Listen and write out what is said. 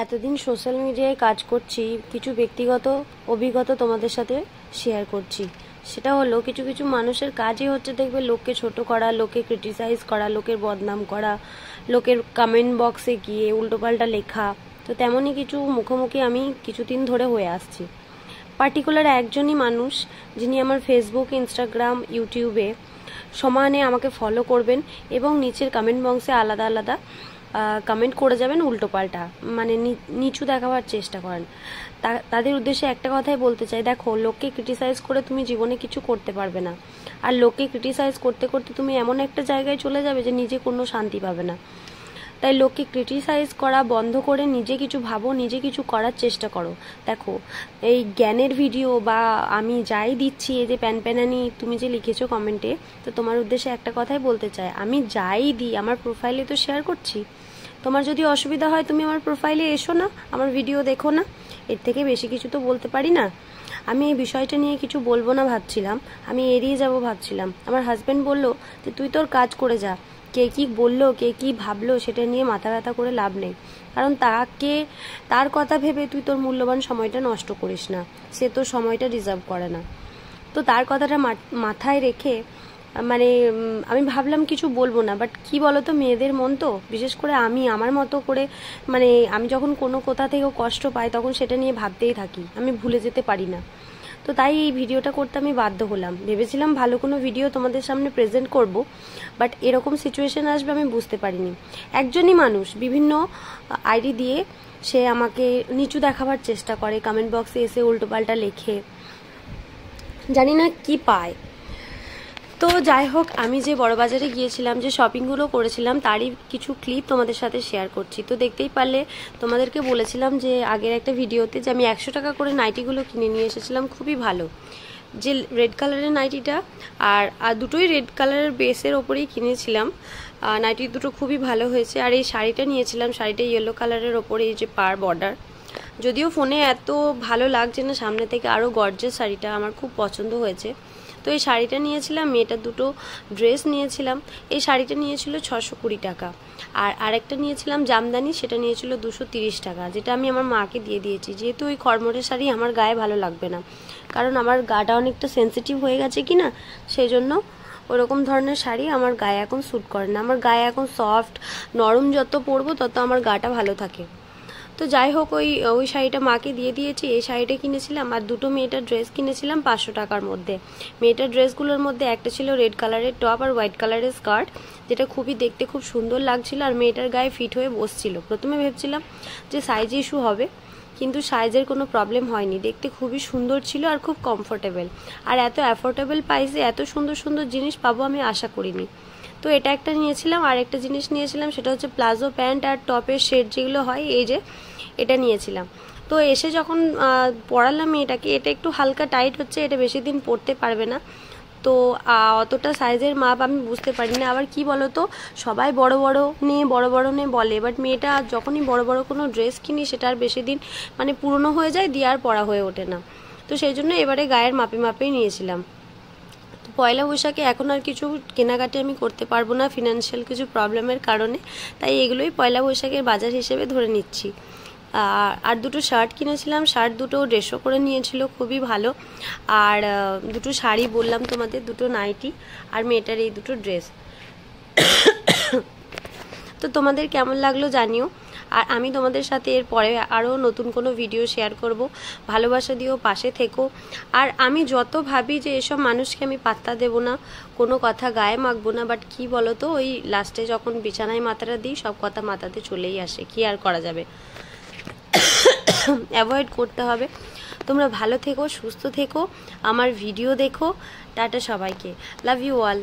এতদিন সোশ্যাল মিডিয়ায় কাজ করছি, কিছু ব্যক্তিগত অভিজ্ঞতা তোমাদের সাথে শেয়ার করছি। সেটা হলো কিছু কিছু মানুষের কাজই হচ্ছে দেখবে লোককে ছোট করা, লোককে ক্রিটিসাইজ করা, লোকের বদনাম করা, লোকের কমেন্ট বক্সে গিয়ে উল্টোপাল্টা লেখা। তো তেমনই কিছু মুখোমুখি আমি কিছুদিন ধরে হয়ে আসছি। পার্টিকুলার একজনই মানুষ যিনি আমার ফেসবুক, ইনস্টাগ্রাম, ইউটিউবে সমানে আমাকে ফলো করবেন এবং নিচের কমেন্ট বক্সে আলাদা আলাদা কমেন্ট করে যাবেন উল্টোপাল্টা, মানে নিচু দেখাবার চেষ্টা করেন। তাদের উদ্দেশ্যে একটা কথাই বলতে চাই, দেখো, লোককে ক্রিটিসাইজ করে তুমি জীবনে কিছু করতে পারবে না। আর লোককে ক্রিটিসাইজ করতে করতে তুমি এমন একটা জায়গায় চলে যাবে যে নিজে কোনো শান্তি পাবে না। তাই লোককে ক্রিটিসাইজ করা বন্ধ করে নিজে কিছু ভাবো, নিজে কিছু করার চেষ্টা করো। দেখো, এই জ্ঞানের ভিডিও বা আমি যাই দিচ্ছি, এই যে প্যানপ্যানানি তুমি যে লিখেছো কমেন্টে, তো তোমার উদ্দেশ্যে একটা কথাই বলতে চাই, আমি যাই দিই আমার প্রোফাইলে তো শেয়ার করছি। তোমার যদি অসুবিধা হয় তুমি আমার প্রোফাইলে এসো না, আমার ভিডিও দেখো না, এর থেকে বেশি কিছু তো বলতে পারি না। আমি এই বিষয়টা নিয়ে কিছু বলবো না ভাবছিলাম, আমি এড়িয়ে যাব ভাবছিলাম। আমার হাজব্যান্ড বলল যে তুই তোর কাজ করে যা, কে কি বললো, কে কি ভাবলো সেটা নিয়ে মাথা ব্যথা করে লাভ নেই। কারণ তার কথা ভেবে তুই তোর মূল্যবান সময়টা নষ্ট করিস না, সে তোর সময়টা ডিজার্ভ করে না। তো তার কথাটা মাথায় রেখে মানে আমি ভাবলাম কিছু বলবো না। বাট কি বলতো, মেয়েদের মন তো, বিশেষ করে আমি আমার মতো করে, মানে আমি যখন কোনো কোথা থেকেও কষ্ট পাই তখন সেটা নিয়ে ভাবতেই থাকি, আমি ভুলে যেতে পারি না। তো তাই এই ভিডিওটা করতে আমি বাধ্য হলাম। ভেবেছিলাম ভালো কোনো ভিডিও তোমাদের সামনে প্রেজেন্ট করব, বাট এরকম সিচুয়েশন আসবে আমি বুঝতে পারিনি। একজনই মানুষ বিভিন্ন আইডি দিয়ে সে আমাকে নিচু দেখাবার চেষ্টা করে, কমেন্ট বক্সে এসে উল্টোপাল্টা লেখে, জানি না কি পায়। তো যাই হোক, আমি যে বড়বাজারে গিয়েছিলাম, যে শপিংগুলো করেছিলাম, তারই কিছু ক্লিপ তোমাদের সাথে শেয়ার করছি। তো দেখতেই পারলে, তোমাদেরকে বলেছিলাম যে আগের একটা ভিডিওতে যে আমি 100 টাকা করে নাইটিগুলো কিনে নিয়ে এসেছিলাম, খুবই ভালো। যে রেড কালারের নাইটিটা আর দুটোই রেড কালারের বেসের ওপরেই কিনেছিলাম। নাইটি দুটো খুবই ভালো হয়েছে। আর এই শাড়িটা নিয়েছিলাম, শাড়িটা ইয়েলো কালারের ওপরে এই যে পার বর্ডার। যদিও ফোনে এত ভালো লাগছে না, সামনে থেকে আরও গর্জেস শাড়িটা আমার খুব পছন্দ হয়েছে। তো এই শাড়িটা নিয়েছিলাম, মেয়েটার দুটো ড্রেস নিয়েছিলাম। এই শাড়িটা নিয়েছিল 620 টাকা, আর আরেকটা নিয়েছিলাম জামদানি, সেটা নিয়েছিল 230 টাকা, যেটা আমি আমার মাকে দিয়ে দিয়েছি। যেহেতু ওই খড়মড়ের শাড়ি আমার গায়ে ভালো লাগবে না, কারণ আমার গাটা অনেকটা সেন্সিটিভ হয়ে গেছে কিনা, সেই জন্য ওরকম ধরনের শাড়ি আমার গায়ে এখন স্যুট করে না। আমার গায়ে এখন সফট নরম, যত পরবো তত আমার গাটা ভালো থাকে। তো যাই হোক, ওই শাড়িটা মাকে দিয়ে দিয়েছি। এই শাড়িটা কিনেছিলাম, আর দুটো মেয়েটার ড্রেস কিনেছিলাম 500 টাকার মধ্যে। মেয়েটার ড্রেসগুলোর মধ্যে একটা ছিল রেড কালারের টপ আর হোয়াইট কালারের স্কার্ট, যেটা খুবই দেখতে খুব সুন্দর লাগছিল আর মেয়েটার গায়ে ফিট হয়ে বসছিল। প্রথমে ভেবেছিলাম যে সাইজ ইস্যু হবে, কিন্তু সাইজের কোনো প্রবলেম হয়নি, দেখতে খুবই সুন্দর ছিল আর খুব কমফোর্টেবল। আর এত অ্যাফোর্ডেবল প্রাইসে এত সুন্দর সুন্দর জিনিস পাবো আমি আশা করিনি। তো এটা একটা নিয়েছিলাম। আর একটা জিনিস নিয়েছিলাম, সেটা হচ্ছে প্লাজো প্যান্ট আর টপের শেড যেগুলো হয়, এই যে এটা নিয়েছিলাম। তো এসে যখন পরালাম এটাকে, এটা একটু হালকা টাইট হচ্ছে, এটা বেশি দিন পরতে পারবে না। তো অতটা সাইজের মাপ আমি বুঝতে পারি না। আবার কি বলো তো, সবাই বড় বড় নে বলে, বাট মেয়েটা যখনই বড় বড় কোনো ড্রেস কিনি সেটা আর বেশি দিন মানে পুরনো হয়ে যায়, দিয়ে আর পরা হয়ে ওঠে না। তো সেই জন্য এবারে গায়ের মাপে মাপেই নিয়েছিলাম। তো পয়লা বৈশাখে এখন আর কিছু কেনাকাটি আমি করতে পারবো না ফিনান্সিয়াল কিছু প্রবলেমের কারণে, তাই এগুলোই পয়লা বৈশাখের বাজার হিসেবে ধরে নিচ্ছি। আর দুটো শার্ট কিনেছিলাম, শার্ট দুটো ড্রেসও করে নিয়েছিল, খুবই ভালো। আর দুটো শাড়ি বললাম তোমাদের, দুটো নাইটি আর মেয়েটার এই দুটো ড্রেস। তো তোমাদের কেমন লাগলো জানিও। আর আমি তোমাদের সাথে এরপরে আরও নতুন কোনো ভিডিও শেয়ার করব। ভালোবাসা দিও, পাশে থেকো। আর আমি যত ভাবি যে এসব মানুষকে আমি পাত্তা দেব না, কোনো কথা গায়ে মাখবো না, বাট কি বলো তো, ওই লাস্টে যখন বিছানায় মাথাটা দিই সব কথা মাথাতে চলেই আসে, কি আর করা যাবে, অ্যাভয়েড করতে হবে। তোমরা ভালো থেকো, সুস্থ থেকো, আমার ভিডিও দেখো। টাটা সবাইকে, লাভ ইউ অল।